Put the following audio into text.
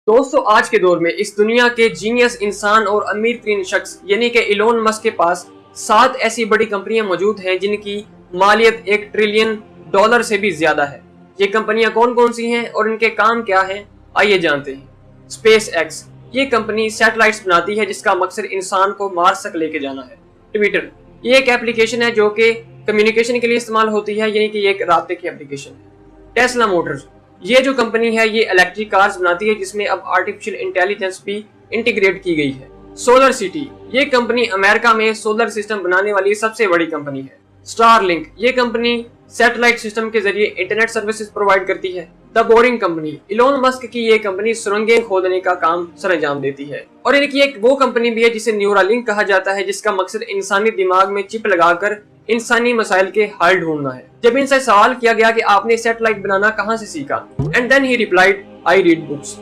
दोस्तों आज के दौर में इस दुनिया के जीनियस इंसान और अमीर तरीन शख्स यानी कि इलोन मस्क के पास 7 ऐसी बड़ी कंपनियां मौजूद हैं जिनकी मालियत $1 ट्रिलियन से भी ज्यादा है। ये कंपनियां कौन कौन सी हैं और इनके काम क्या हैं, आइए जानते हैं। स्पेस एक्स, ये कंपनी सैटेलाइट्स बनाती है जिसका मकसद इंसान को मार्स तक लेके जाना है। ट्विटर, ये एक एप्लीकेशन है जो कि कम्युनिकेशन के लिए इस्तेमाल होती है, यानी कि एक राब्ते की एप्लीकेशन है। टेस्ला मोटर्स, ये जो कंपनी है ये इलेक्ट्रिक कार्स बनाती है जिसमें अब आर्टिफिशियल इंटेलिजेंस भी इंटीग्रेट की गई है। सोलर सिटी, ये कंपनी अमेरिका में सोलर सिस्टम बनाने वाली सबसे बड़ी कंपनी है। स्टारलिंक, ये कंपनी सैटेलाइट सिस्टम के जरिए इंटरनेट सर्विसेज प्रोवाइड करती है। The boring company, Elon Musk की ये कंपनी सुरंगें खोदने का काम सरंजाम देती है। और इनकी एक वो कंपनी भी है जिसे न्यूरालिंक कहा जाता है, जिसका मकसद इंसानी दिमाग में चिप लगाकर इंसानी मसाइल के हल ढूंढना है। जब इनसे सवाल किया गया कि आपने सैटेलाइट बनाना कहां से सीखा, and then he replied, I read books.